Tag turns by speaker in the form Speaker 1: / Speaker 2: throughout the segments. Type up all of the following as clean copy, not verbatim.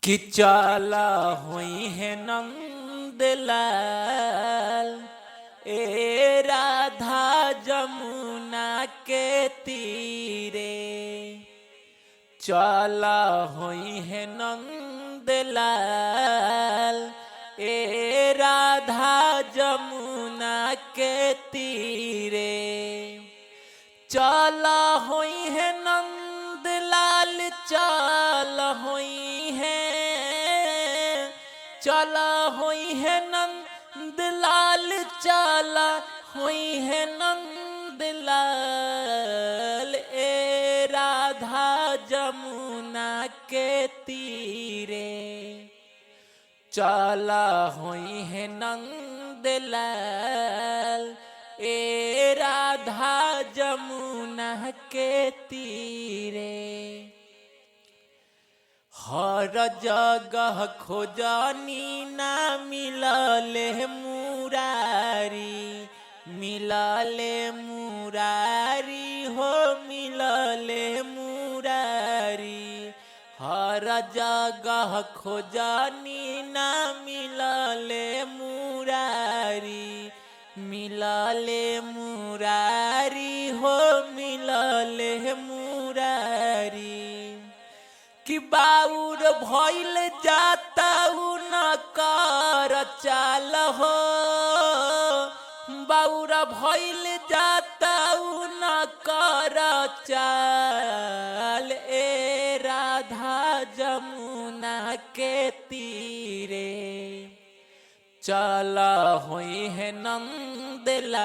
Speaker 1: कि चाला हुई है नंदलाल ए राधा जमुना के तीरे। चाला हुई है नंदलाल ए राधा जमुना के तीरे। चाला हुई है नंदलाल चाला हुई है, चाला हुई है नंदलाल चाला हुई है नंदलाल ए राधा जमुना के तीरे। चाला हुई है नंदलाल ए राधा जमुना के तीरे। हर जगह खोजनी ना मिलले मुरारी, मिलले मुरारी हो मिलले मुरारी। हर जगह खोजनी ना मिलले मुरारी, मिलले मुरारी हो मिलले मुरारी। कि बाउर भइल जाता न कर चाल हो, बाउर भइल जाता न कर चाल ए राधा जमुना के तीरे। चाला हुई है नंदलाल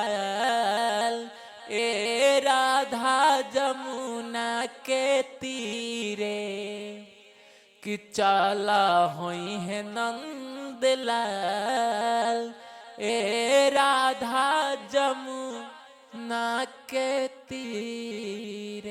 Speaker 1: ए राधा जमुना के तीरे। कि चाला हुई है नंदलाल ए राधा जमुना के तीरे।